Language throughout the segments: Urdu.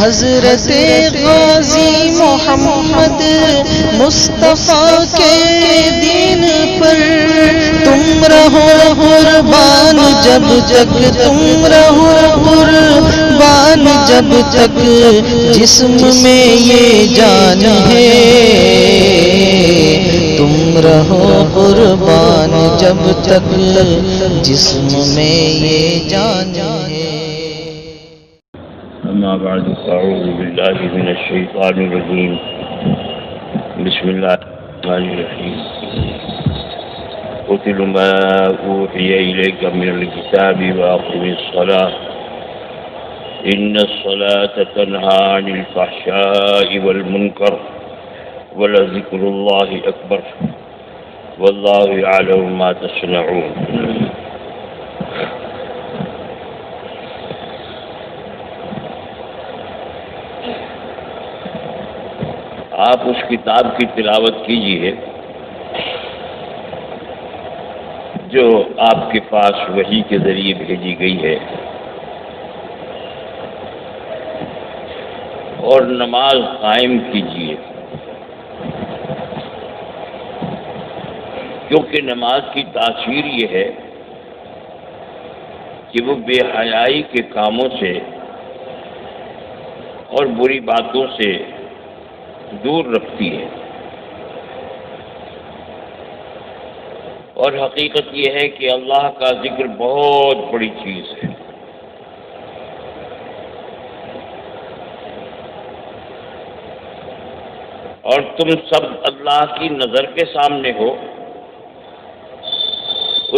حضرت غازی محمد مصطفیٰ کے دین پر تم رہو قربان جب تک تم رہو قربان جب تک جسم میں یہ جان ہے تم رہو قربان جب تک جسم میں یہ جان ہے. اما بعد اعوذ باللہ من الشیطان الرجیم بسم اللہ الرحمن الرحیم اتل ما اوحی الیک من الکتاب واقم الصلاة ان الصلاة تنہی عن الفحشاء والمنکر ولذکر اللہ اکبر واللہ یعلم ما تصنعون. آپ اس کتاب کی تلاوت کیجیے جو آپ کے پاس وحی کے ذریعے بھیجی گئی ہے، اور نماز قائم کیجیے، کیونکہ نماز کی تاثیر یہ ہے کہ وہ بے حیائی کے کاموں سے اور بری باتوں سے دور رکھتی ہے. اور حقیقت یہ ہے کہ اللہ کا ذکر بہت بڑی چیز ہے. اور تم سب اللہ کی نظر کے سامنے ہو،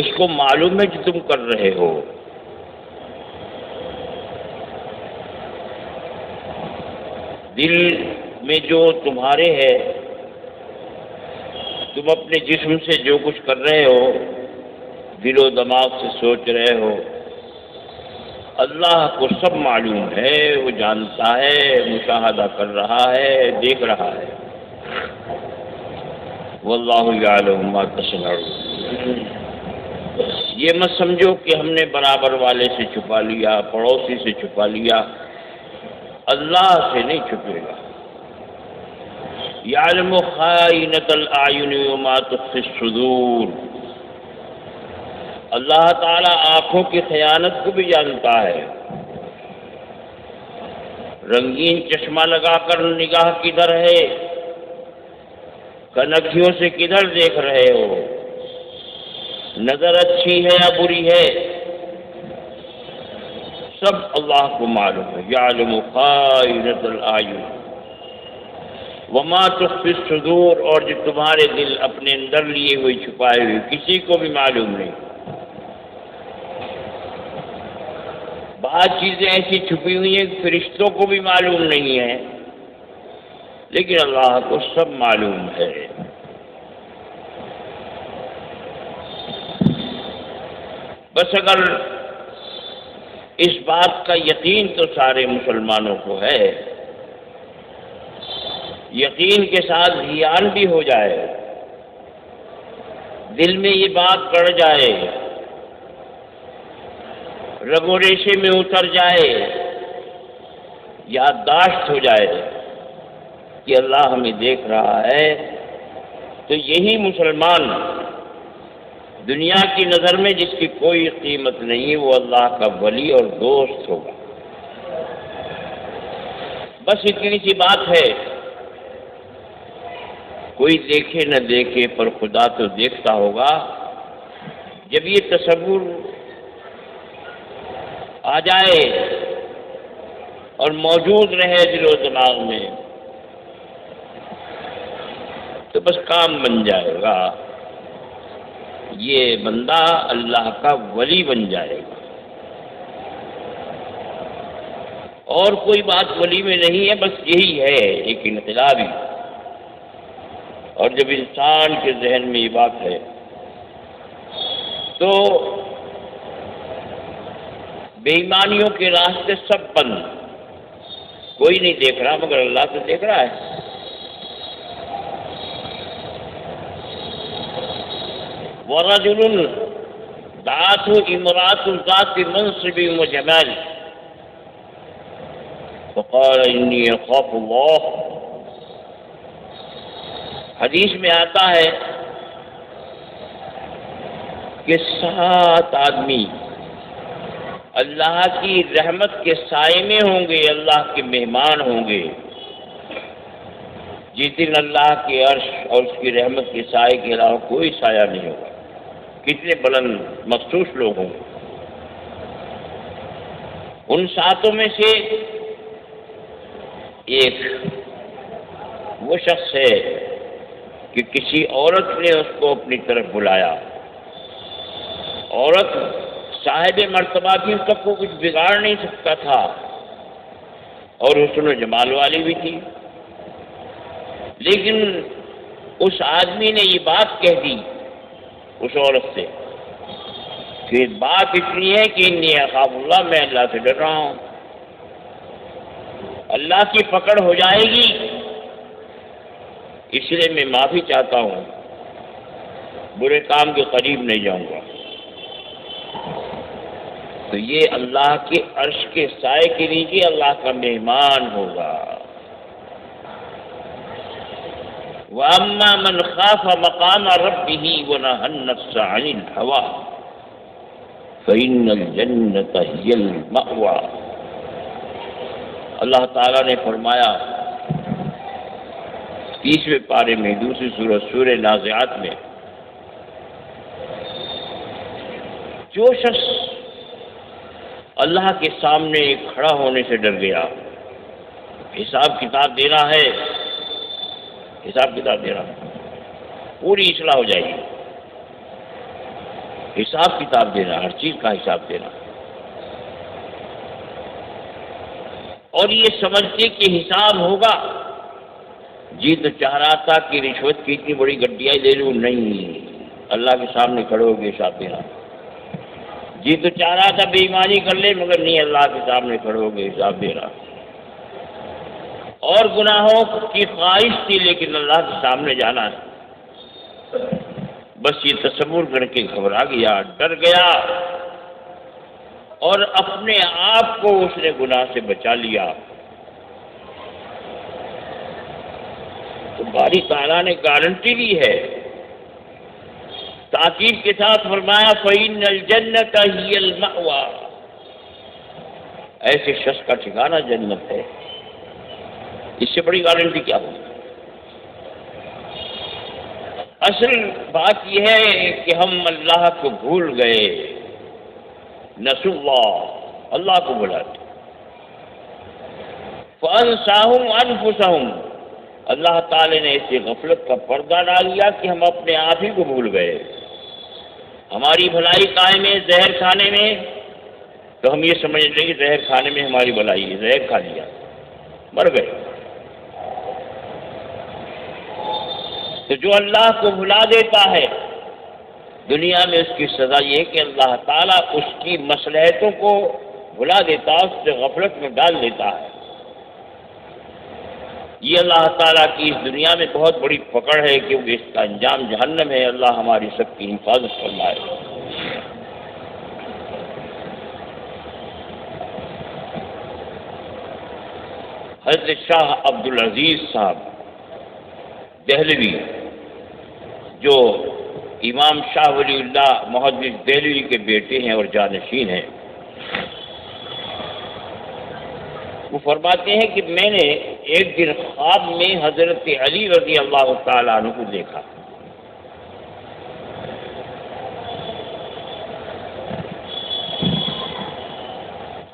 اس کو معلوم ہے کہ تم کر رہے ہو. دل میں جو تمہارے ہے، تم اپنے جسم سے جو کچھ کر رہے ہو، دل و دماغ سے سوچ رہے ہو، اللہ کو سب معلوم ہے، وہ جانتا ہے، مشاہدہ کر رہا ہے، دیکھ رہا ہے. واللہ یعلم ما تصنعون. یہ مت سمجھو کہ ہم نے برابر والے سے چھپا لیا، پڑوسی سے چھپا لیا. اللہ سے نہیں چھپے گا. یعلم خائنۃ الاعین وما تخفی الصدور. اللہ تعالی آنکھوں کی خیانت کو بھی جانتا ہے. رنگین چشمہ لگا کر نگاہ کدھر ہے، کنکھیوں سے کدھر دیکھ رہے ہو، نظر اچھی ہے یا بری ہے، سب اللہ کو معلوم ہے. یعلم خائنۃ الاعین وما تخفی الصدور. اور جو تمہارے دل اپنے اندر لیے ہوئے چھپائے ہوئے کسی کو بھی معلوم نہیں. بعض چیزیں ایسی چھپی ہوئی ہیں فرشتوں کو بھی معلوم نہیں ہے، لیکن اللہ کو سب معلوم ہے. بس اگر اس بات کا یقین تو سارے مسلمانوں کو ہے، یقین کے ساتھ دھیان بھی ہو جائے، دل میں یہ بات پڑ جائے، رگ و ریشے میں اتر جائے، یادداشت ہو جائے کہ اللہ ہمیں دیکھ رہا ہے، تو یہی مسلمان دنیا کی نظر میں جس کی کوئی قیمت نہیں، وہ اللہ کا ولی اور دوست ہوگا. بس اتنی سی بات ہے. کوئی دیکھے نہ دیکھے پر خدا تو دیکھتا ہوگا. جب یہ تصور آ جائے اور موجود رہے دل و دماغ میں، تو بس کام بن جائے گا. یہ بندہ اللہ کا ولی بن جائے گا. اور کوئی بات ولی میں نہیں ہے، بس یہی ہے ایک انقلابی. اور جب انسان کے ذہن میں یہ بات ہے تو بے ایمانیوں کے راستے سب بند. کوئی نہیں دیکھ رہا مگر اللہ تو دیکھ رہا ہے. وَرَجُلٌ دَعَتْهُ امْرَأَةٌ ذَاتِ مَنْصِبٍ وَجَمَالٍ. فقال انی اخاف اللہ. حدیث میں آتا ہے کہ 7 آدمی اللہ کی رحمت کے سائے میں ہوں گے، اللہ کے مہمان ہوں گے. جس دن اللہ کے عرش اور اس کی رحمت کے سائے کے علاوہ کوئی سایہ نہیں ہوگا. کتنے بلند مخصوص لوگ ہوں گے. ان 7 میں سے ایک وہ شخص ہے کہ کسی عورت نے اس کو اپنی طرف بلایا. عورت صاحب مرتبہ بھی، اس کا کو کچھ بگاڑ نہیں سکتا تھا، اور حسن و جمال والی بھی تھی. لیکن اس آدمی نے یہ بات کہہ دی اس عورت سے کہ بات اتنی ہے کہ انی اخاف اللہ، میں اللہ سے ڈر رہا ہوں، اللہ کی پکڑ ہو جائے گی، اس لیے میں معافی چاہتا ہوں، برے کام کے قریب نہیں جاؤں گا. تو یہ اللہ کے عرش کے سائے کے نیچے اللہ کا مہمان ہوگا. وَأَمَّا مَنْ خَافَ مَقَامَ رَبِّهِ وَنَهَى النَّفْسَ عَنِ الْهَوَىٰ فَإِنَّ الْجَنَّةَ هِيَ الْمَأْوَىٰ. اللہ تعالیٰ نے فرمایا 30ویں پارے میں دوسری سورۃ سورہ نازعات میں، جو شخص اللہ کے سامنے کھڑا ہونے سے ڈر گیا، حساب کتاب دینا ہے، حساب کتاب دینا، پوری اصلاح ہو جائے گی. حساب کتاب دینا، ہر چیز کا حساب دینا، اور یہ سمجھتے کہ حساب ہوگا. جی تو چاہ رہا تھا کہ رشوت کی اتنی بڑی گڈیاں لے لوں، نہیں، اللہ کے سامنے کھڑے ہو کے حساب دینا. جی تو چاہ رہا تھا بے ایمانی کر لے، مگر نہیں، اللہ کے سامنے کھڑے ہو کے حساب دے رہا. اور گناہوں کی خواہش تھی، لیکن اللہ کے سامنے جانا ہے. بس یہ تصور کر کے گھبرا گیا، ڈر گیا، اور اپنے آپ کو اس نے گناہ سے بچا لیا. تو باری تعالیٰ نے گارنٹی لی ہے، تاکید کے ساتھ فرمایا فَإِنَّ الْجَنَّةَ هِيَ الْمَأْوَىٰ. ایسے شخص کا ٹھکانہ جنت ہے. اس سے بڑی گارنٹی کیا ہوگی؟ اصل بات یہ ہے کہ ہم اللہ کو بھول گئے، نسوا اللہ، اللہ کو بھلاتے. فَأَنسَاهُمْ أَنفُسَهُمْ. اللہ تعالی نے ایسی غفلت کا پردہ ڈال دیا کہ ہم اپنے آپ ہی کو بھول گئے. ہماری بھلائی قائم ہے زہر کھانے میں، تو ہم یہ سمجھ لیں کہ زہر کھانے میں ہماری بھلائی ہے، زہر کھا لیا، مر گئے. تو جو اللہ کو بھلا دیتا ہے دنیا میں، اس کی سزا یہ ہے کہ اللہ تعالیٰ اس کی مصلحتوں کو بھلا دیتا ہے، اس سے غفلت میں ڈال دیتا ہے. یہ اللہ تعالیٰ کی اس دنیا میں بہت بڑی پکڑ ہے، کیونکہ اس کا انجام جہنم ہے. اللہ ہماری سب کی حفاظت فرمائے. حضرت شاہ عبدالعزیز صاحب دہلوی، جو امام شاہ ولی اللہ محدث دہلوی کے بیٹے ہیں اور جانشین ہیں، وہ فرماتے ہیں کہ میں نے ایک دن خواب میں حضرت علی رضی اللہ تعالیٰ عنہ کو دیکھا.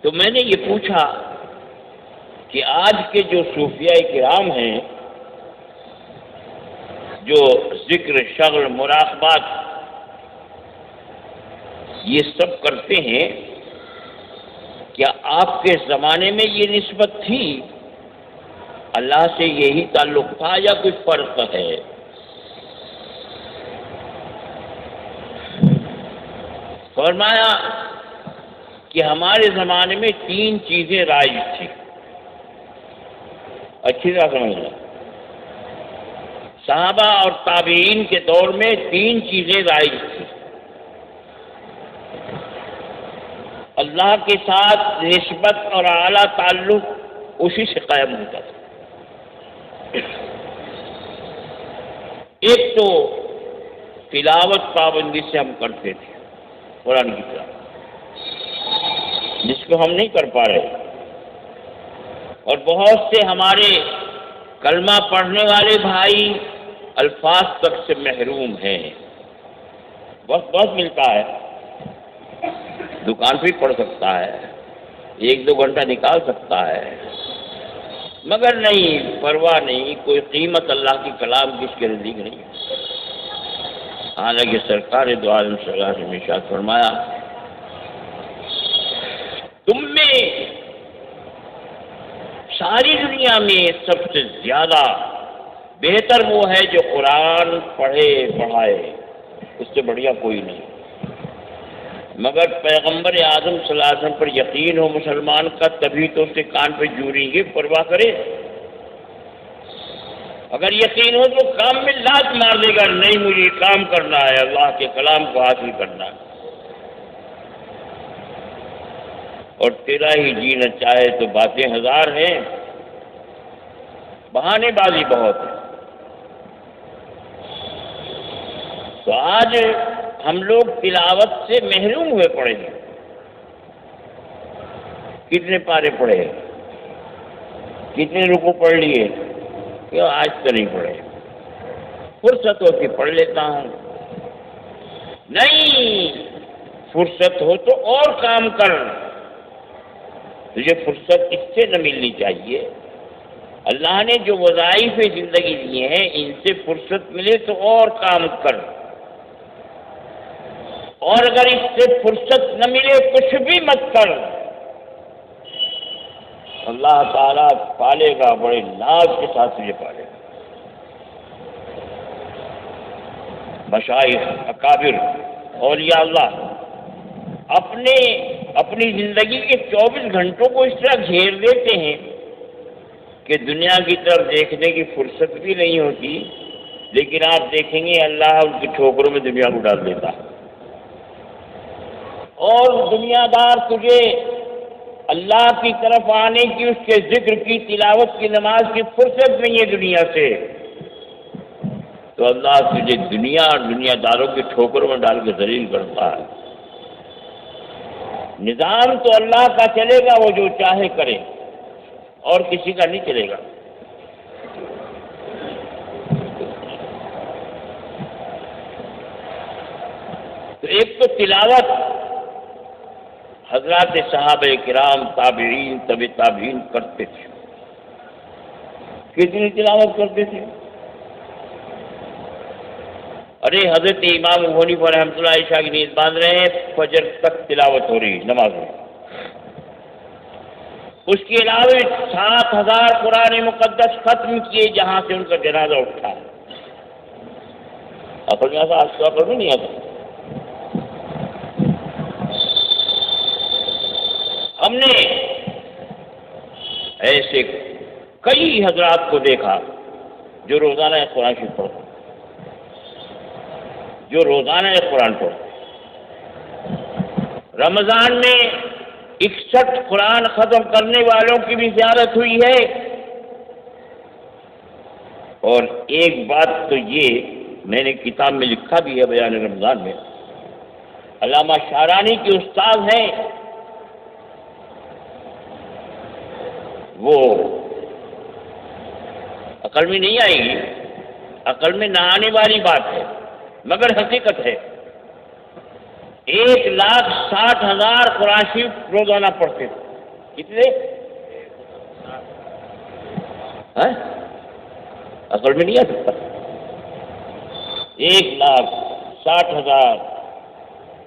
تو میں نے یہ پوچھا کہ آج کے جو صوفیاء کرام ہیں، جو ذکر، شغل، مراقبات یہ سب کرتے ہیں، کیا آپ کے زمانے میں یہ نسبت تھی؟ اللہ سے یہی تعلق تھا یا کوئی فرق ہے؟ فرمایا کہ ہمارے زمانے میں 3 چیزیں رائج تھیں. اچھی طرح سمجھنا، صحابہ اور تابعین کے دور میں 3 چیزیں رائج تھیں. اللہ کے ساتھ نسبت اور اعلیٰ تعلق اسی سے قائم ہوتا تھا۔ ایک تو تلاوت پابندی سے ہم کرتے تھے قرآن کی تلاوت، جس کو ہم نہیں کر پا رہے، اور بہت سے ہمارے کلمہ پڑھنے والے بھائی الفاظ تک سے محروم ہیں۔ بہت ملتا ہے، دکان پہ پڑھ سکتا ہے، 1-2 گھنٹہ نکال سکتا ہے، مگر نہیں، پرواہ نہیں، کوئی قیمت اللہ کی کلام کی اس کے نزدیک نہیں ہے۔ حالانکہ سرکار دو عالم صلی اللہ علیہ وسلم نے ارشاد فرمایا، تم میں ساری دنیا میں سب سے زیادہ بہتر وہ ہے جو قرآن پڑھے پڑھائے، اس سے بڑھیا کوئی نہیں۔ مگر پیغمبر اعظم صلی اللہ علیہ وسلم پر یقین ہو مسلمان کا، تبھی تو اس کے کان پہ جوڑیں گے، پرواہ کرے۔ اگر یقین ہو تو کام میں لات مار دے گا، نہیں مجھے یہ کام کرنا ہے، اللہ کے کلام کو حاصل کرنا ہے، اور تیرا ہی جینا چاہے تو باتیں ہزار ہیں، بہانے بازی بہت ہے۔ تو آج ہم لوگ تلاوت سے محروم ہوئے پڑے ہیں۔ کتنے پارے پڑھے، کتنے رکوع پڑھ لیے، کہ آج تو نہیں پڑھے، فرصت ہوتی پڑھ لیتا ہوں۔ نہیں، فرصت ہو تو اور کام کر، تجھے فرصت اس سے نہ ملنی چاہیے۔ اللہ نے جو وظائف زندگی دیے ہیں، ان سے فرصت ملے تو اور کام کر، اور اگر اس سے فرصت نہ ملے کچھ بھی مت کر، اللہ تعالیٰ پالے گا، بڑے ناز کے ساتھ تجھے پالے گا۔ مشائخ، اکابر، اولیاء اللہ اپنی زندگی کے 24 گھنٹوں کو اس طرح گھیر دیتے ہیں کہ دنیا کی طرف دیکھنے کی فرصت بھی نہیں ہوتی، لیکن آپ دیکھیں گے اللہ ان کے ٹھوکروں میں دنیا کو ڈال دیتا ہے، اور دنیا دار تجھے اللہ کی طرف آنے کی، اس کے ذکر کی، تلاوت کی، نماز کی فرصت نہیں ہے دنیا سے، تو اللہ تجھے دنیا اور دنیا داروں کے ٹھوکروں میں ڈال کے ذلیل کرتا ہے۔ نظام تو اللہ کا چلے گا، وہ جو چاہے کرے، اور کسی کا نہیں چلے گا۔ تو ایک تو تلاوت حضرات صحابہ کرام، تابعین، تبع تابعین کرتے تھے۔ کتنی تلاوت کرتے تھے؟ ارے حضرت امام ابو حنیفہ رحمۃ اللہ عشاء کی نیند باندھ رہے ہیں، فجر تک تلاوت ہو رہی نماز میں۔ اس کے علاوہ 7000 قرآن مقدس ختم کیے جہاں سے ان کا جنازہ اٹھا۔ عقل میں آتا، آج تو عقل میں نہیں آتا۔ ہم نے ایسے کئی حضرات کو دیکھا جو روزانہ قرآن شریف پڑھتے، رمضان میں 61 قرآن ختم کرنے والوں کی بھی زیارت ہوئی ہے۔ اور ایک بات تو یہ میں نے کتاب میں لکھا بھی ہے، بیان رمضان میں، علامہ شارانی کے استاد ہیں، وہ عقل میں نہیں آئے گی، عقل میں نہ آنے والی بات ہے، مگر حقیقت ہے۔ 1,60,000 قرآن شریف روزانہ پڑھتے تھے۔ کتنے؟ عقل میں نہیں آ سکتا۔ 1,60,000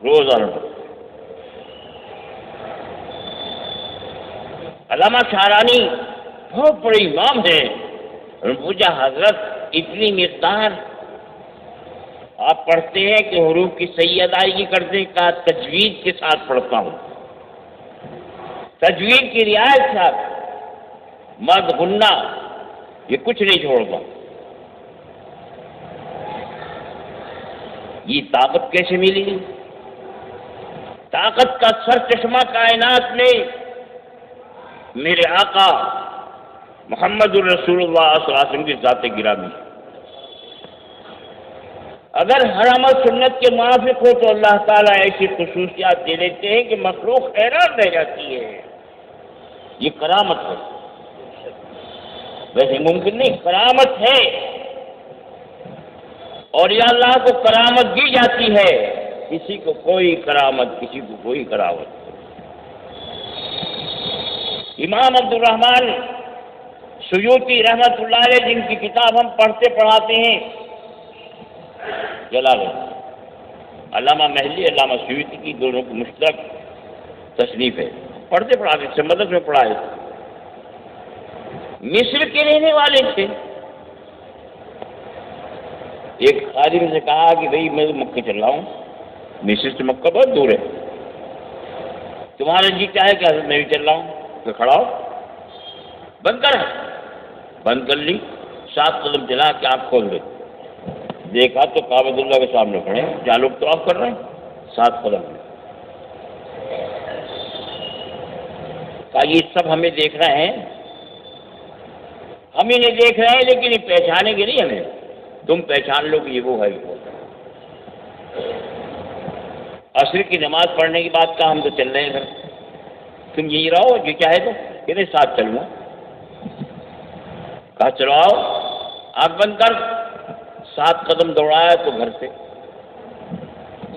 روزانہ۔ علامہ شارانی بہت بڑے امام ہیں، پوچھا حضرت اتنی مقدار آپ پڑھتے ہیں کہ حروف کی صحیح ادائیگی کرتے ہیں؟ کہا تجوید کے ساتھ پڑھتا ہوں، تجوید کی رعایت کے ساتھ، مد غنہ یہ کچھ نہیں چھوڑتا۔ یہ طاقت کیسے ملی؟ طاقت کا سر چشمہ کائنات میں میرے آقا محمد الرسول اللہ صلی اللہ علیہ وسلم کی ذات گرامی. اگر ہر عمل سنت کے موافق ہو تو اللہ تعالیٰ ایسی خصوصیات دے دیتے ہیں کہ مخلوق حیران رہ جاتی ہے. یہ کرامت ہے، ویسے ممکن نہیں، کرامت ہے. اور یہ اللہ کو کرامت دی جاتی ہے، کسی کو کوئی کرامت، کسی کو کوئی کرامت. امام عبد الرحمن سیوطی رحمۃ اللہ علیہ، جن کی کتاب ہم پڑھتے پڑھاتے ہیں، جلال علامہ محلی، علامہ سیوطی کی دونوں کی مشترک تصنیف ہے، پڑھتے پڑھاتے سے مدد میں پڑھائے. مصر کے رہنے والے تھے. ایک خادم سے کہا کہ بھئی میں مکہ چل رہا ہوں، مصر سے مکہ بہت دور ہے، تمہارا جی کیا ہے کہ حضرت میں بھی چل رہا ہوں. کہ کھڑا ہو، بند کر لی. 7 قدم چلا کہ آپ کھول دے. دیکھا تو کعبۃ اللہ کے سامنے کھڑے ہیں، جہاں لوگ طواف کر رہے ہیں 7 قدم میں. کہا یہ سب ہمیں دیکھ رہے ہیں، ہم انہیں دیکھ رہے ہیں لیکن یہ پہچانیں گے نہیں ہمیں. تم پہچان لو کہ یہ وہ ہے. عصر کی نماز پڑھنے کی بات کہا، ہم تو چل رہے ہیں گھر، تم یہی رہو جو چاہے تو. کہ نہیں، ساتھ چلوں. کہا چلو آؤ. آنکھ بند کر. 7 قدم دوڑایا تو گھر سے.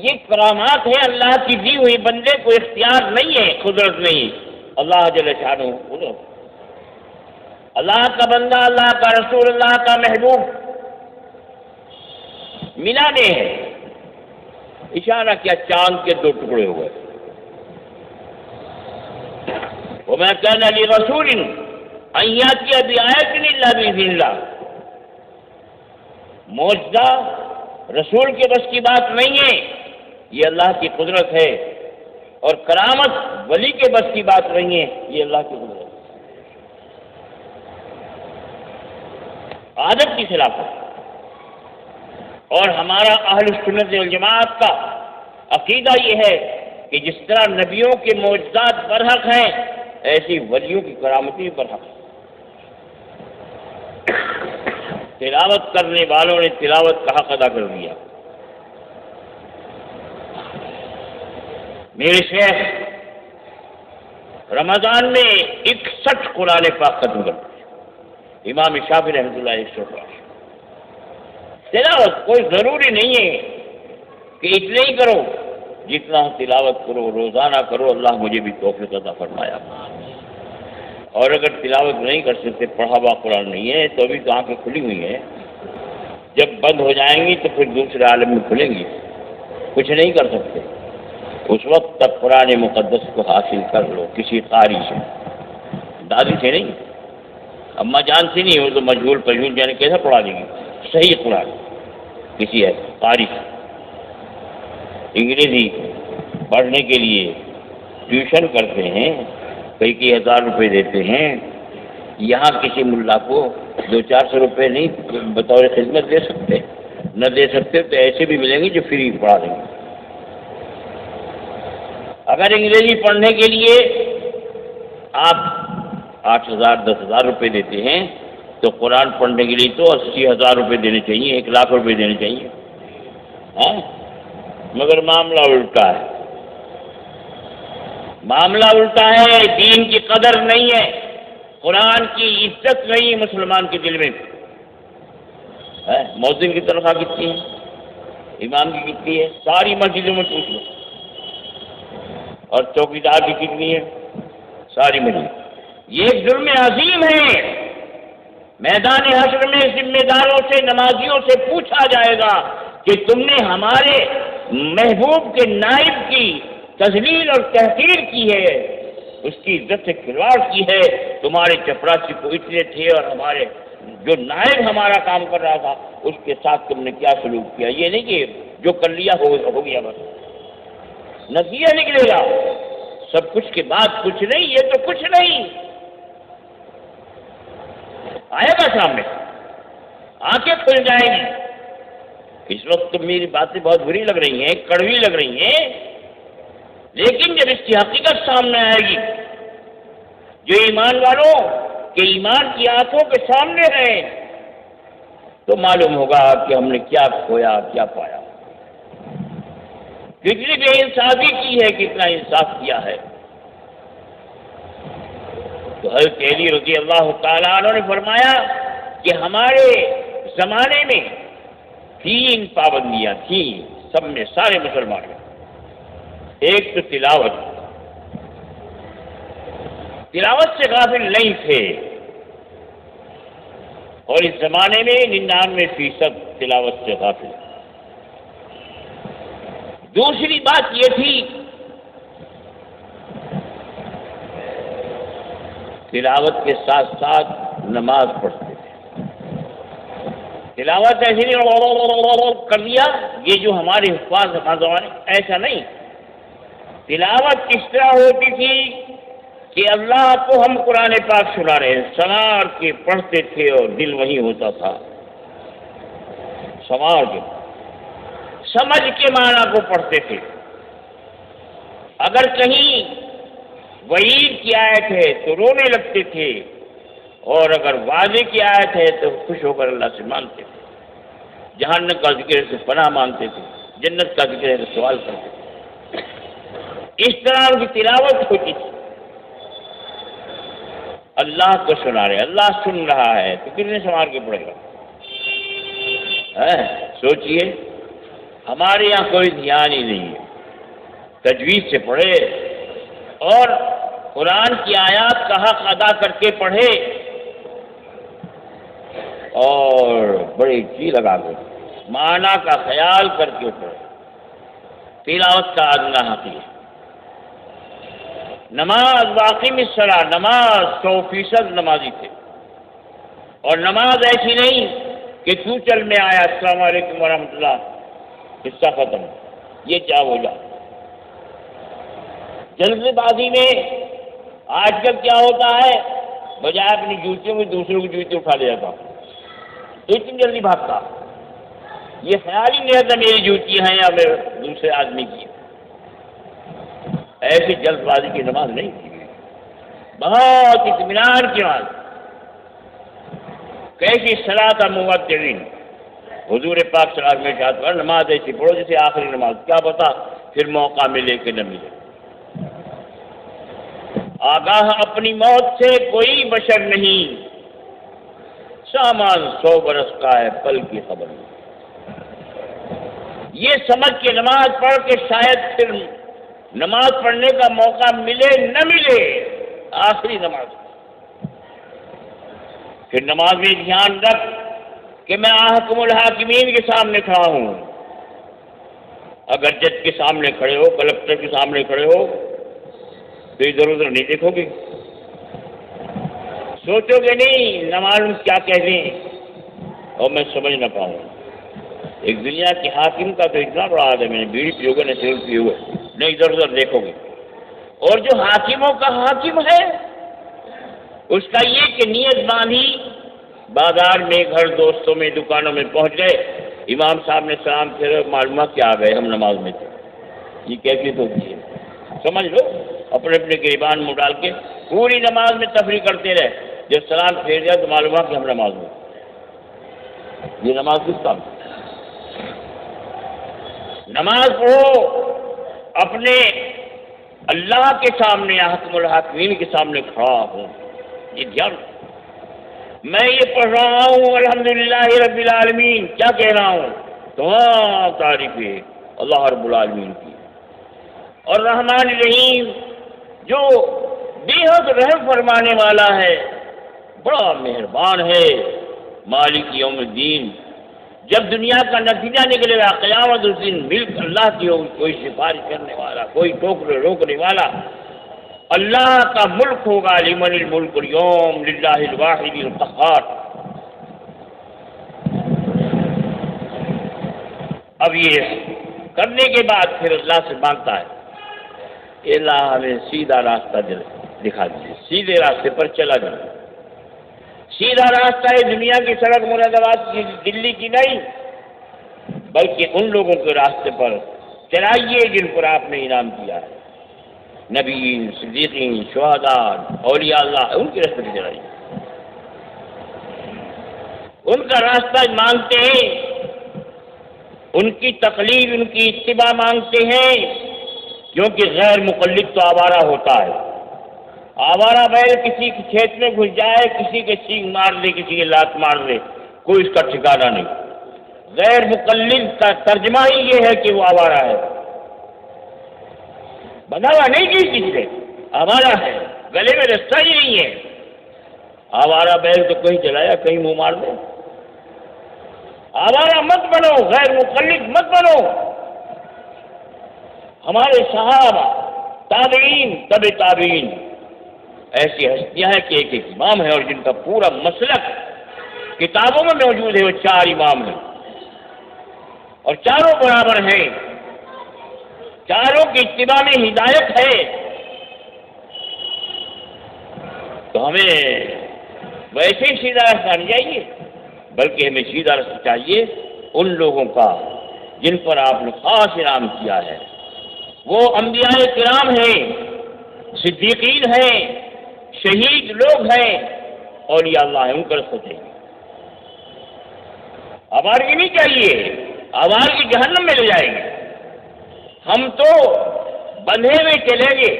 یہ کرامات ہے اللہ کی دی ہوئی، بندے کو اختیار نہیں ہے، قدرت نہیں. اللہ جل شانہ قدرت. اللہ کا بندہ، اللہ کا رسول، اللہ کا محبوب ملانے ہے. اشارہ کیا، چاند کے 2 ٹکڑے ہو گئے. وما كان لرسول ان ياتي بآية الا بإذن الله. معجزہ رسول کے بس کی بات نہیں ہے، یہ اللہ کی قدرت ہے. اور کرامت ولی کے بس کی بات نہیں ہے، یہ اللہ کی قدرت ہے. عادت کی خلافت. اور ہمارا اہل سنت والجماعت کا عقیدہ یہ ہے کہ جس طرح نبیوں کے معجزات برحق ہیں، ایسی ولیوں کی کرامتی برحق. تلاوت کرنے والوں نے تلاوت کا حق ادا کر دیا. میرے شیخ رمضان میں 61 قرآن پاک ختم کرتے. امام شافعی رحمۃ اللہ علیہ وسلم. تلاوت کوئی ضروری نہیں ہے کہ اتنا ہی کرو، جتنا تلاوت کرو، روزانہ کرو. اللہ مجھے بھی توفیق عطا فرمایا. اور اگر تلاوت نہیں کر سکتے، پڑھا ہوا قرآن نہیں ہے، تو ابھی تو آنکھیں کھلی ہوئی ہیں. جب بند ہو جائیں گی تو پھر دوسرے عالم میں کھلیں گی. کچھ نہیں کر سکتے. اس وقت تک قرآن مقدس کو حاصل کر لو کسی قاری سے، دادی سے نہیں، اماں جان سے نہیں. وہ تو مجہول پجہول یعنی کیسا پڑھا دیں گی. صحیح قرآن کسی ہے قاری سے. انگریزی پڑھنے کے لیے ٹیوشن کرتے ہیں، کئی ہزار روپے دیتے ہیں. یہاں کسی ملا کو 200-400 روپے نہیں بطور خدمت دے سکتے. نہ دے سکتے تو ایسے بھی ملیں گے جو فری پڑھا دیں گے. اگر انگریزی پڑھنے کے لیے آپ 8,000 10,000 روپے دیتے ہیں تو قرآن پڑھنے کے لیے تو 80,000 روپے دینے چاہیے، 1,00,000 روپے دینے چاہیے. مگر معاملہ الٹا ہے. معاملہ الٹا ہے. دین کی قدر نہیں ہے، قرآن کی عزت نہیں مسلمان کے دل میں. مؤذن کی تنخواہ کتنی ہے، امام کی کتنی ہے، ساری مسجدوں میں پوچھ لو. اور چوکیدار کی کتنی ہے، ساری مسجد. یہ ایک جرم عظیم ہے. میدان حشر میں ذمہ داروں سے، نمازیوں سے پوچھا جائے گا کہ تم نے ہمارے محبوب کے نائب کی تذلیل اور تحقیر کی ہے، اس کی عزت سے کھلواڑ کی ہے. تمہارے چپراسی کو اتنے تھے اور ہمارے جو نائب ہمارا کام کر رہا تھا اس کے ساتھ تم نے کیا سلوک کیا. یہ نہیں کہ جو کر لیا ہو گیا بس، نتیجہ نکلے گا. سب کچھ کے بعد کچھ نہیں، یہ تو کچھ نہیں آئے گا سامنے، آنکھیں کھل جائیں گی. اس وقت تو میری باتیں بہت بری لگ رہی ہیں، کڑوی لگ رہی ہیں، لیکن جب اس کی حقیقت سامنے آئے گی، جو ایمان والوں کہ ایمان کی آنکھوں کے سامنے ہیں تو معلوم ہوگا کہ ہم نے کیا کھویا کیا پایا، کتنی بے انصافی کی ہے، کتنا انصاف کیا ہے۔ تو حضرت علی رضی اللہ تعالیٰ عنہ نے فرمایا کہ ہمارے زمانے میں 3 پابندیاں تھیں سب میں، سارے مسلمانوں میں۔ ایک تو تلاوت سے غافل نہیں تھے، اور اس زمانے میں 99% تلاوت سے غافل۔ دوسری بات یہ تھی تلاوت کے ساتھ ساتھ نماز پڑھتے تھے۔ تلاوت ایسے نہیں کر دیا، یہ جو ہمارے حفاظ زمانے ایسا نہیں۔ تلاوت اس طرح ہوتی تھی کہ اللہ کو ہم قرآن پاک سنا رہے ہیں، سنار کے پڑھتے تھے اور دل وہیں ہوتا تھا، سنار کے سمجھ کے معنی کو پڑھتے تھے۔ اگر کہیں وعید کی آیت ہے تو رونے لگتے تھے، اور اگر وعدے کی آیت ہے تو خوش ہو کر اللہ سے مانگتے تھے، جہنم کا ذکر ہے تو پناہ مانگتے تھے، جنت کا ذکر ہے تو سوال کرتے تھے۔ اس طرح ان کی تلاوت ہوتی تھی۔ اللہ کو سنا رہے، اللہ سن رہا ہے تو کتنے سنبھال کے پڑے گا؟ سوچئے، ہمارے یہاں کوئی دھیان ہی نہیں ہے، تجوید سے پڑھے اور قرآن کی آیات کا حق ادا کر کے پڑھے، اور بڑی جی لگا کے معنی کا خیال کر کے پڑھے۔ تلاوت کا ادنا حق ہے۔ نماز واقعی الصلاۃ، نماز 100% نمازی تھے، اور نماز ایسی نہیں کہ تو چل میں آیا السلام علیکم ورحمۃ اللہ، حصہ ختم، یہ کیا ہو جا۔ جلد بازی میں آج کل کیا ہوتا ہے، بجائے اپنی جوتیوں میں دوسروں کی جوتی اٹھا لے جاتا، اتنی جلدی بھاگتا، یہ خیال ہی نہیں رہتا میری جوتی ہے یا میرے دوسرے آدمی کی۔ ایسی جلد بازی کی نماز نہیں تھی، بہت اطمینان کی نماز۔ کیسی صلاۃ موترین، حضور پاک صلی اللہ علیہ وسلم چاہتا ہے نماز ایسی پڑھو جیسے آخری نماز، کیا پتا پھر موقع ملے کہ نہ ملے۔ آگاہ اپنی موت سے کوئی بشر نہیں، سامان 100 برس کا ہے پل کی خبر نہیں۔ یہ سمجھ کے نماز پڑھ کے شاید پھر نماز پڑھنے کا موقع ملے نہ ملے، آخری نماز۔ پھر نماز میں دھیان رکھ کہ میں احکم الحاکمین کے سامنے کھڑا ہوں۔ اگر جج کے سامنے کھڑے ہو، کلکٹر کے سامنے کھڑے ہو تو ادھر ادھر نہیں دیکھو گے، سوچو گے نہیں نہ معلوم کیا کہہ دیں اور میں سمجھ نہ پاؤں۔ ایک دنیا کے حاکم کا تو اتنا بڑا آدمی، میں نے بیڑی پیو گے نہ سیل پیو گے، نہیں ادھر ادھر دیکھو گے۔ اور جو حاکموں کا حاکم ہے اس کا یہ کہ نیت باندھی، بازار میں، گھر دوستوں میں، دکانوں میں پہنچ گئے، امام صاحب نے سلام پھیرا، معلومات کیا آ گئے، ہم نماز میں تھے، یہ کیفیت ہوتی ہے۔ سمجھ لو، اپنے اپنے گریبان منہ ڈال کے پوری نماز میں تفریح کرتے رہے، جب سلام پھیر دیا تو معلومات کہ ہم نماز میں، یہ نماز کس کام؟ نماز پڑھو اپنے اللہ کے سامنے، حکم الحاکمین کے سامنے کھڑا ہوں، یہ دھیان۔ میں یہ پڑھ رہا ہوں الحمدللہ رب العالمین، کیا کہہ رہا ہوں؟ تمام تعریف ہے اللہ رب العالمین کی، اور رحمان الرحیم جو بے حد رحم فرمانے والا ہے، بڑا مہربان ہے، مالک یوم الدین۔ جب دنیا کا نتیجہ نکلے گا قیامت اس دن ملک اللہ کی ہوگی، کوئی سفارش کرنے والا، کوئی ٹوکنے روکنے والا، اللہ کا ملک ہوگا، لمن الملک اليوم للہ الواحد القہار۔ اب یہ کرنے کے بعد پھر اللہ سے مانگتا ہے اللہ ہمیں سیدھا راستہ دکھا دیجیے، سیدھے راستے پر چلا جائے۔ سیدھا راستہ ہے دنیا کی سڑک مراد آباد کی، دلی کی نہیں، بلکہ ان لوگوں کے راستے پر چلائیے جن پر آپ نے انعام کیا ہے، نبیین، صدیقین، شہداء، اولیاء اللہ، ان کے راستے پہ چلائیے۔ ان کا راستہ مانگتے ہیں، ان کی تقلید، ان کی اتباع مانگتے ہیں، کیونکہ غیر مقلد تو آوارہ ہوتا ہے۔ آوارہ بیل کسی کے کھیت میں گھس جائے، کسی کے سینگ مار دے، کسی کے لات مار دے، کوئی اس کا ٹھکانہ نہیں۔ غیر مقلد کا ترجمہ ہی یہ ہے کہ وہ آوارہ ہے، بنا ہوا نہیں کسی سے، آوارہ ہے، گلے میں رستہ ہی نہیں ہے۔ آوارہ بیل تو کہیں چلایا کہیں منہ مار دے۔ آوارہ مت بنو، غیر مقلد مت بنو۔ ہمارے صحابہ، تابعین، تبع تابعین ایسی ہستیاں ہیں کہ ایک ایک امام ہے، اور جن کا پورا مسلک کتابوں میں موجود ہے، وہ 4 امام ہیں، اور چاروں برابر ہیں، چاروں کی اتباع میں ہدایت ہے۔ تو ہمیں ویسے ہی سیدھا راستہ نہیں چاہیے، بلکہ ہمیں سیدھا راستہ چاہیے ان لوگوں کا جن پر آپ نے خاص انعام کیا ہے۔ وہ انبیاء کرام ہیں، صدیقین ہیں، شہید لوگ ہیں، اولیاء اللہ ہیں، ان کا راستہ چاہیے۔ آوارگی نہیں چاہیے، آوارگی جہنم میں لے جائے گی۔ ہم تو بندھے ہوئے چلیں گے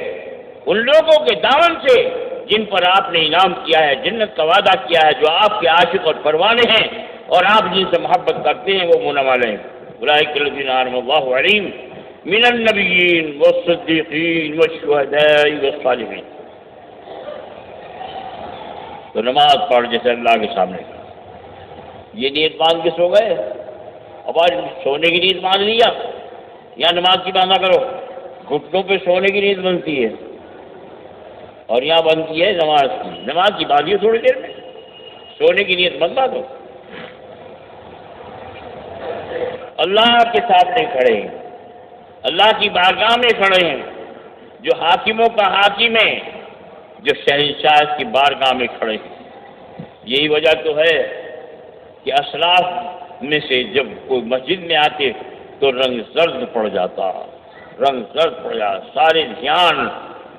ان لوگوں کے دامن سے جن پر آپ نے انعام کیا ہے، جنت کا وعدہ کیا ہے، جو آپ کے عاشق اور پروانے ہیں، اور آپ جن سے محبت کرتے ہیں وہ منع والے ہیں۔ اولئک الذین انعم اللہ علیہم من النبیین والصدیقین والشہداء والصالحین۔ تو نماز پڑھ جیسے اللہ کے سامنے، یہ نیت مان کے سو گئے، اب آج سونے کی نیت مان لیا، یا نماز کی باندھا کرو، گھٹنوں پہ سونے کی نیت بنتی ہے، اور یہاں بنتی ہے نماز کی۔ نماز کی باندھی تھوڑی دیر میں، سونے کی نیت بندہ دو۔ اللہ کے سامنے کھڑے ہیں، اللہ کی بارگاہ میں کھڑے ہیں، جو حاکموں کا حاکم ہے، جو شہنشاہ کی بارگاہ میں کھڑے ہیں۔ یہی وجہ تو ہے کہ اسلاف میں سے جب کوئی مسجد میں آتے تو رنگ زرد پڑ جاتا، رنگ زرد پڑ جاتا، سارے دھیان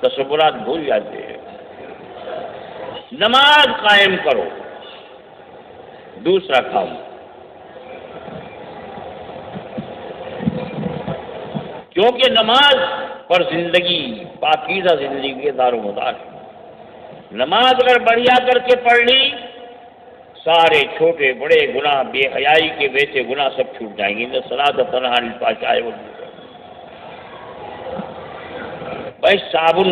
تصورات بھول جاتے ہیں۔ نماز قائم کرو۔ دوسرا کام، کیونکہ نماز پر زندگی، پاکیزہ زندگی کے دار و مدار ہے۔ نماز اگر بڑھیا کر کے پڑھ لی، سارے چھوٹے بڑے گناہ، بے حیائی کے ویسے گناہ سب چھوٹ جائیں گے۔ الصلاۃ تنہی عن الفحشاء والمنکر۔ بھائی صابن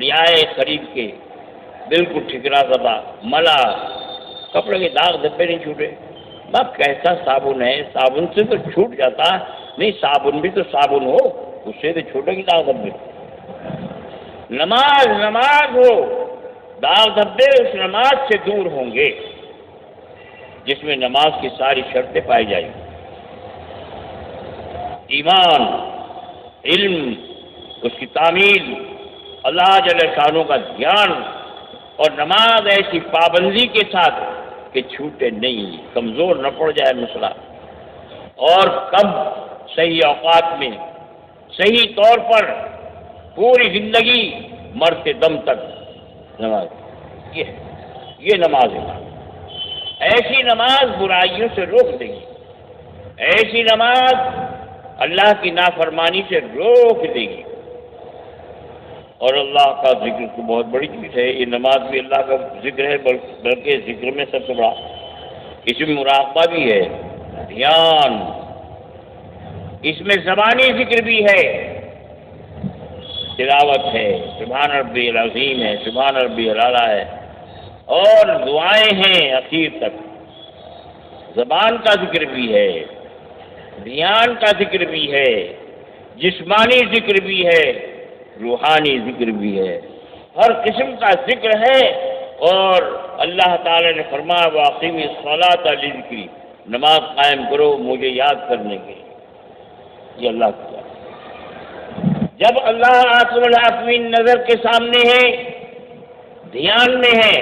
لیا ہے خرید کے، بالکل ٹھکرا زدہ ملا، کپڑے کے داغ دھبے نہیں چھوٹے۔ باپ کیسا صابن ہے، صابن سے تو چھوٹ جاتا نہیں، صابن بھی تو صابن ہو، اس سے تو چھوٹے کی داغ دھبے۔ نماز نماز ہو، داغ دھبے اس نماز سے دور ہوں گے جس میں نماز کی ساری شرطیں پائی جائیں گی۔ ایمان، علم، اس کی تعمیل، اللہ جل شانہ کا دھیان، اور نماز ایسی پابندی کے ساتھ کہ چھوٹے نہیں، کمزور نہ پڑ جائے مسئلہ، اور کب صحیح اوقات میں صحیح طور پر پوری زندگی مرتے دم تک نماز، یہ نماز ہے۔ ایسی نماز برائیوں سے روک دے گی، ایسی نماز اللہ کی نافرمانی سے روک دے گی۔ اور اللہ کا ذکر تو بہت بڑی چیز ہے، یہ نماز بھی اللہ کا ذکر ہے، بلکہ ذکر میں سب سے بڑا اس میں مراقبہ بھی ہے، دھیان، اس میں زبانی ذکر بھی ہے، تلاوت ہے، سبحان ربی العظیم ہے، سبحان ربی الاعلیٰ ہے، اور دعائیں ہیں اخیر تک۔ زبان کا ذکر بھی ہے، دھیان کا ذکر بھی ہے، جسمانی ذکر بھی ہے، روحانی ذکر بھی ہے، ہر قسم کا ذکر ہے۔ اور اللہ تعالی نے فرمایا وَأَقِیمِ الصَّلَاةَ لِذِکْرِی، نماز قائم کرو مجھے یاد کرنے کے۔ یہ اللہ کا، جب اللہ احکم الحاکمین نظر کے سامنے ہے، دھیان میں ہے،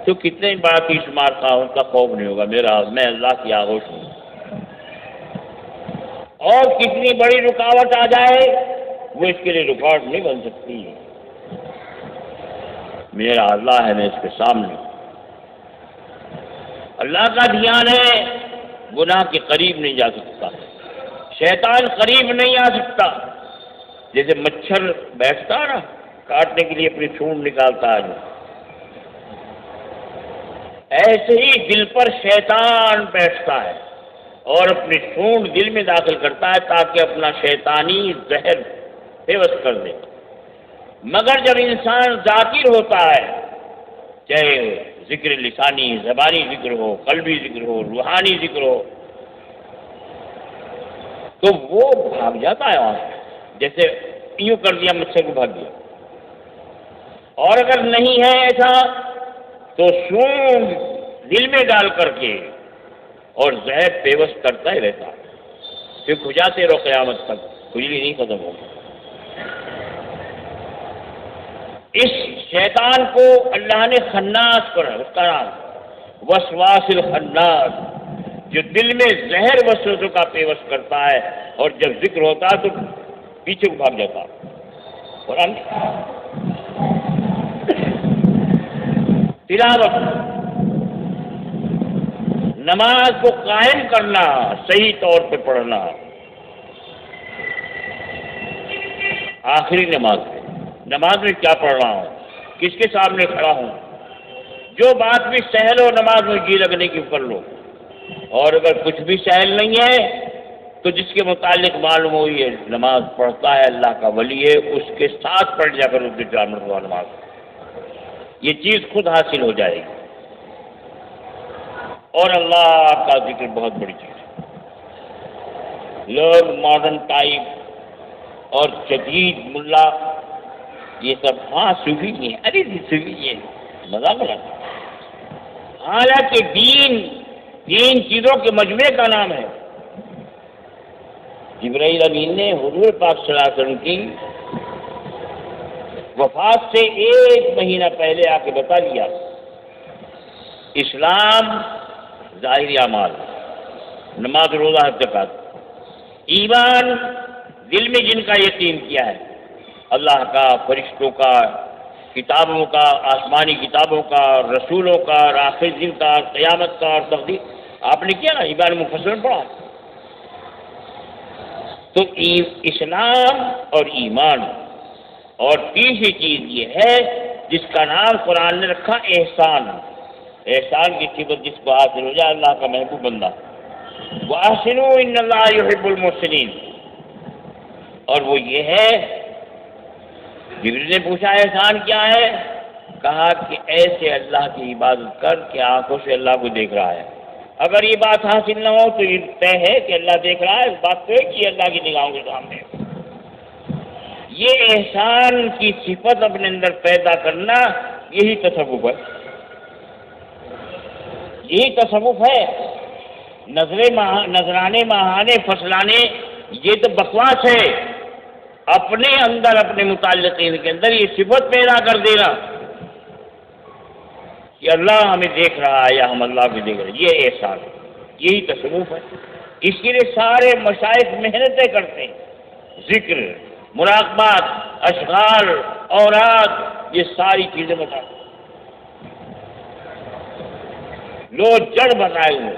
تو کتنے بڑا کی شمار تھا، ان کا خوف نہیں ہوگا، میں اللہ کی آغوش ہوں۔ اور کتنی بڑی رکاوٹ آ جائے وہ اس کے لیے رکاوٹ نہیں بن سکتی، میرا اللہ ہے میں اس کے سامنے۔ اللہ کا دھیان ہے، گناہ کے قریب نہیں جا سکتا، شیطان قریب نہیں آ سکتا۔ جیسے مچھر بیٹھتا نا کاٹنے کے لیے اپنی سونڈ نکالتا ہے، ایسے ہی دل پر شیطان بیٹھتا ہے اور اپنی سونڈ دل میں داخل کرتا ہے تاکہ اپنا شیطانی زہر پیوست کر دے۔ مگر جب انسان ذاکر ہوتا ہے، چاہے ذکر لسانی، زبانی ذکر ہو، قلبی ذکر ہو، روحانی ذکر ہو، تو وہ بھاگ جاتا ہے وہاں سے، جیسے یوں کر دیا مچھر کو بھاگ گیا۔ اور اگر نہیں ہے ایسا تو سونگ دل میں ڈال کر کے اور زہر پیوست کرتا ہی رہتا، پھر کھجاتے رہو قیامت تک، کھجلی نہیں ختم ہوگی۔ اس شیطان کو اللہ نے خناس کر، اس کا نام وسواس الخناس، جو دل میں زہر وسوسوں کا پیوست کرتا ہے، اور جب ذکر ہوتا تو پیچھے کو بھاگ جاتا۔ قرآن تلاوت، نماز کو قائم کرنا، صحیح طور پہ پڑھنا، آخری نماز میں، نماز میں کیا پڑھ رہا ہوں، کس کے سامنے کھڑا ہوں، جو بات بھی سہل ہو نماز میں جی لگنے کی کر لو، اور اگر کچھ بھی سہل نہیں ہے تو جس کے متعلق معلوم ہو یہ نماز پڑھتا ہے، اللہ کا ولی ہے، اس کے ساتھ پڑھ جا کر اس کے مرتبہ نماز، یہ چیز خود حاصل ہو جائے گی۔ اور اللہ کا ذکر بہت بڑی چیز ہے۔ لوگ ماڈرن ٹائپ اور جدید ملا یہ سب ہاں صوفی ہیں، ارے صوفی ہیں، مذاق بناتا، حالانکہ دین تین چیزوں کے مجموعے کا نام ہے۔ جبرائیل امین نے حضور پاک صلی اللہ علیہ وسلم کی وفات سے 1 مہینہ پہلے آ کے بتا دیا، اسلام ظاہری اعمال، نماز روزہ حج زکات، ایمان دل میں جن کا یقین کیا ہے، اللہ کا، فرشتوں کا، کتابوں کا، آسمانی کتابوں کا، رسولوں کا، آخر دن کا، قیامت کا اور تقدیر، آپ نے کیا نا ایمان مفصل میں پڑھا۔ تو اسلام اور ایمان، اور تیسری چیز یہ ہے جس کا نام قرآن نے رکھا احسان، احسان کی صفت جس کو حاصل ہو جائے اللہ کا محبوب بندہ، وَأَحْسِنُوا إِنَّ اللَّهَ يُحِبُّ الْمُحْسِنِينَ، اور وہ یہ ہے، جبریل نے پوچھا احسان کیا ہے، کہا کہ ایسے اللہ کی عبادت کر کہ آنکھوں سے اللہ کو دیکھ رہا ہے۔ اگر یہ بات حاصل نہ ہو تو یہ طے ہے کہ اللہ دیکھ رہا ہے، اس بات تو ہے کہ اللہ کی نگاہوں کے سامنے۔ یہ احسان کی صفت اپنے اندر پیدا کرنا، یہی تصوف ہے، یہی تصوف ہے۔ نذرانے، ماہانے، فصلانے، یہ تو بکواس ہے۔ اپنے اندر، اپنے متعلقین کے اندر یہ صفت پیدا کر دینا کہ اللہ ہمیں دیکھ رہا ہے یا ہم اللہ کو دیکھ رہے ہیں، یہ احسان ہے، یہی تصوف ہے۔ اس کے لیے سارے مشائخ محنتیں کرتے ہیں، ذکر، مراقبات، اشغال، اوراد، یہ ساری چیزیں بتاتے ہیں۔ لو جڑ بتائے ہوئے،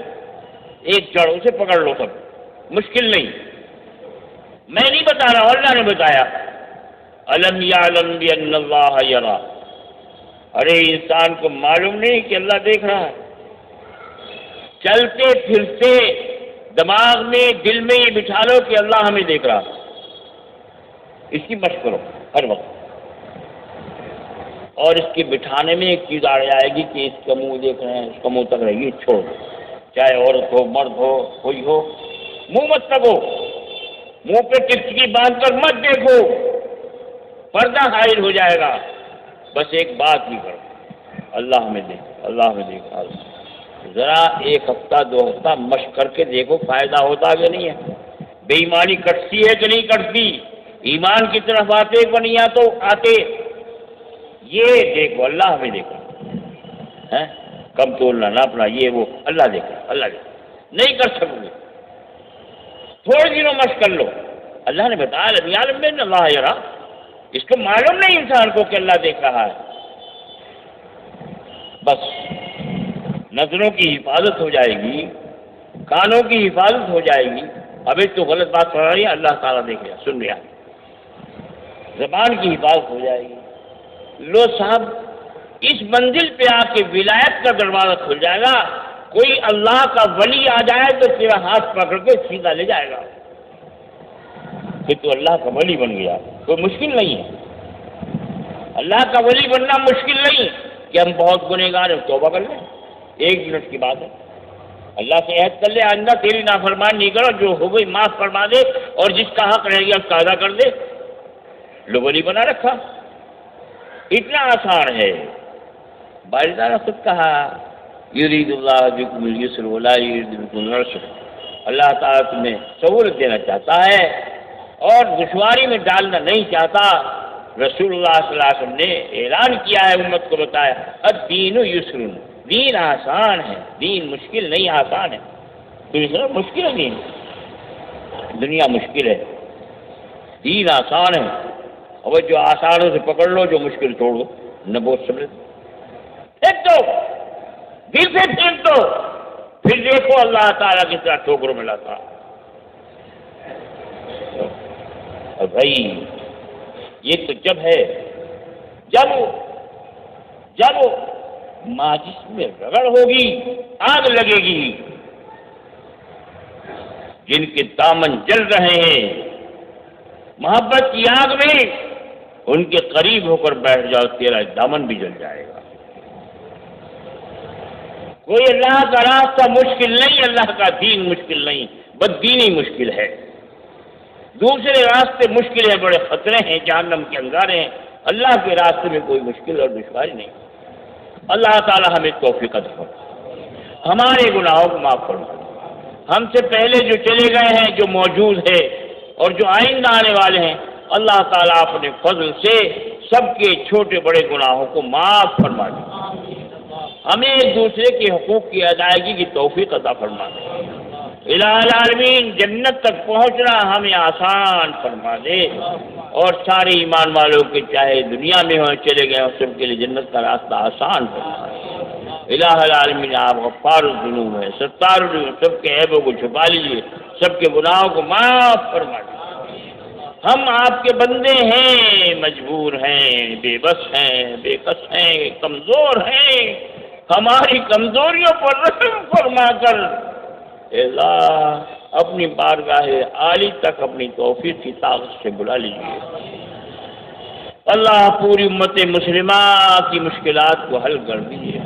ایک جڑ اسے پکڑ لو، سب مشکل نہیں، میں نہیں بتا رہا ہوں، اللہ نے بتایا، الم یعلم بان اللہ یرا، ارے انسان کو معلوم نہیں کہ اللہ دیکھ رہا ہے۔ چلتے پھرتے دماغ میں، دل میں یہ بٹھا لو کہ اللہ ہمیں دیکھ رہا ہے، اس کی مشق کرو ہر وقت، اور اس کے بٹھانے میں ایک چیز آ جائے گی کہ اس کا منہ دیکھ رہے ہیں، اس کا منہ تک رہے گی، چھوڑ دو، چاہے عورت ہو، مرد ہو، کوئی ہو، منہ مت تکو، منہ پہ ٹکٹکی باندھ کر مت دیکھو، پردہ حائل ہو جائے گا۔ بس ایک بات ہی کرو، اللہ ہمیں دیکھ، اللہ ہمیں دیکھ۔ ذرا 1 ہفتہ 2 ہفتہ مشق کر کے دیکھو فائدہ ہوتا کہ نہیں ہے، بے ایمانی کٹتی ہے کہ نہیں کٹتی، ایمان کی طرف آتے کہ نہیں آتے، یہ دیکھو اللہ ہمیں دیکھ رہا ہے، کم تولنا ناپنا، یہ وہ، اللہ دیکھ رہا، اللہ دیکھ رہا، نہیں کر سکو گے، تھوڑے دنوں مشق کر لو۔ اللہ نے بتایا لم یعلم بان اللہ یرا، اس کو معلوم نہیں انسان کو کہ اللہ دیکھ رہا ہے، بس نظروں کی حفاظت ہو جائے گی، کانوں کی حفاظت ہو جائے گی. ابھی تو غلط بات سن رہی ہے، اللہ تعالیٰ دیکھ رہا، سن رہا. زبان کی حفاظت ہو جائے گی. لو صاحب اس منزل پہ آ کے ولایت کا دروازہ کھل جائے گا. کوئی اللہ کا ولی آ جائے تو تیرا ہاتھ پکڑ کے سیدھا لے جائے گا کہ تو اللہ کا ولی بن گیا. کوئی مشکل نہیں ہے، اللہ کا ولی بننا مشکل نہیں کہ ہم بہت گنہگار ہیں، توبہ کر لیں، 1 منٹ کی بات ہے. اللہ سے عہد کر لے آئندہ تیری نافرمانی نہیں کرو، جو ہو گئی معاف فرما دے، اور جس کا حق رہ گیا اس کا ادا کر دے. لو ولی بنا رکھا. اتنا آسان ہے. بارزہ نے خود کہا یرید اللہ بکم الیسر ولا یرید بکم العسر. اللہ تعالیٰ تمہیں سہولت دینا چاہتا ہے اور دشواری میں ڈالنا نہیں چاہتا. رسول اللہ صلی اللہ علیہ وسلم نے اعلان کیا ہے، امت کو بتایا الدین یسر، دین آسان ہے، دین مشکل نہیں، آسان ہے. تو اس طرح مشکل ہے دین، دنیا مشکل ہے، دین آسان ہے. اور جو آسانوں سے پکڑ لو، جو مشکل چھوڑ دو، نہ بہت سمجھ پھینک دو، دل سے پھینک دو. پھر دیکھو اللہ تعالیٰ کس طرح ٹھوکروں میں لاتا. اور بھائی یہ تو جب ہے جب ماجس میں رگڑ ہوگی، آگ لگے گی. جن کے دامن جل رہے ہیں محبت کی آگ میں، ان کے قریب ہو کر بیٹھ جاؤ، تیرا دامن بھی جل جائے گا. کوئی اللہ کا راستہ مشکل نہیں، اللہ کا دین مشکل نہیں، بددینی مشکل ہے. دوسرے راستے مشکل ہیں، بڑے خطرے ہیں، جہنم کے انگارے ہیں. اللہ کے راستے میں کوئی مشکل اور دشواری نہیں. اللہ تعالی ہمیں توفیق عطا فرمائے، ہمارے گناہوں کو معاف فرمائے. ہم سے پہلے جو چلے گئے ہیں، جو موجود ہے اور جو آئندہ آنے والے ہیں، اللہ تعالیٰ اپنے فضل سے سب کے چھوٹے بڑے گناہوں کو معاف فرما دے. ہمیں ایک دوسرے کے حقوق کی ادائیگی کی توفیق عطا فرما دے. الہ العالمین جنت تک پہنچنا ہمیں آسان فرما دے، اور سارے ایمان والوں کے چاہے دنیا میں ہوں چلے گئے ہوں، سب کے لیے جنت کا راستہ آسان فرما دے. الہ العالمین آپ غفار الذنوب ہیں، ستار الذنوب، سب کے عیبوں کو چھپا لیجیے، سب کے گناہوں کو معاف فرما دیجیے. ہم آپ کے بندے ہیں، مجبور ہیں، بے بس ہیں، بے کس ہیں، کمزور ہیں. ہماری کمزوریوں پر رحم فرما کر اے اللہ اپنی بارگاہ عالی تک اپنی توفیق کی طاقت سے بلا لیجیے. اللہ پوری امت مسلمہ کی مشکلات کو حل کر دیجیے.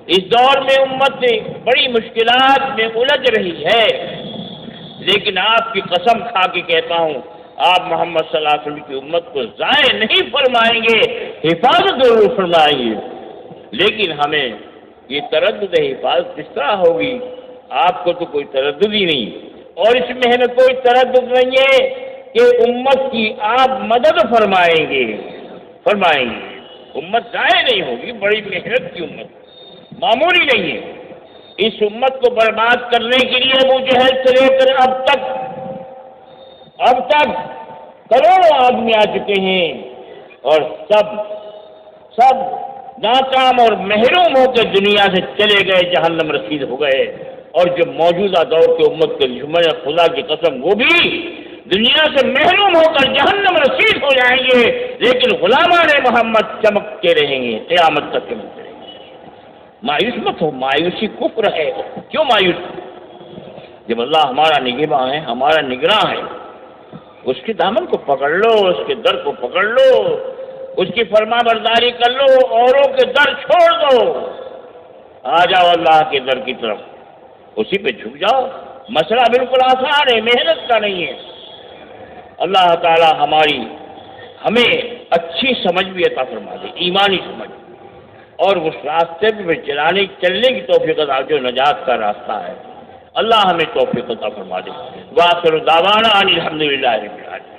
اس دور میں امت بڑی مشکلات میں الجھ رہی ہے، لیکن آپ کی قسم کھا کے کہتا ہوں، آپ محمد صلی اللہ علیہ وسلم کی امت کو ضائع نہیں فرمائیں گے، حفاظت ضرور فرمائیں گے. لیکن ہمیں یہ تردد حفاظت کس طرح ہوگی؟ آپ کو تو کوئی تردد ہی نہیں، اور اس میں ہمیں کوئی تردد نہیں ہے کہ امت کی آپ مدد فرمائیں گے. امت ضائع نہیں ہوگی، بڑی محنت کی امت، معمولی نہیں ہے. اس امت کو برباد کرنے کے لیے ابو جہل سے لے کر اب تک کروڑوں آدمی آ چکے ہیں، اور سب ناکام اور محروم ہو کے دنیا سے چلے گئے، جہنم رسید ہو گئے. اور جو موجودہ دور کے امت کے دشمن خدا کی قسم، وہ بھی دنیا سے محروم ہو کر جہنم رسید ہو جائیں گے، لیکن غلامان محمد چمکتے رہیں گے، قیامت تک چمکتے رہیں گے. مایوس مت ہو، مایوسی کفر ہے. کیوں مایوس؟ جب اللہ ہمارا نگہباں ہے، ہمارا نگراں ہے، اس کے دامن کو پکڑ لو، اس کے در کو پکڑ لو، اس کی فرما برداری کر لو، اوروں کے در چھوڑ دو، آ جاؤ اللہ کے در کی طرف، اسی پہ جھک جاؤ. مسئلہ بالکل آسان ہے، محنت کا نہیں ہے. اللہ تعالی ہمیں اچھی سمجھ بھی عطا فرما دے، ایمانی سمجھ، اور اس راستے پہ چلنے کی توفیق عطا، جو نجات کا راستہ ہے. اللہ ہمیں توفیق عطا فرما دے. وآخر دعوانا ان الحمدللہ رب العالمین.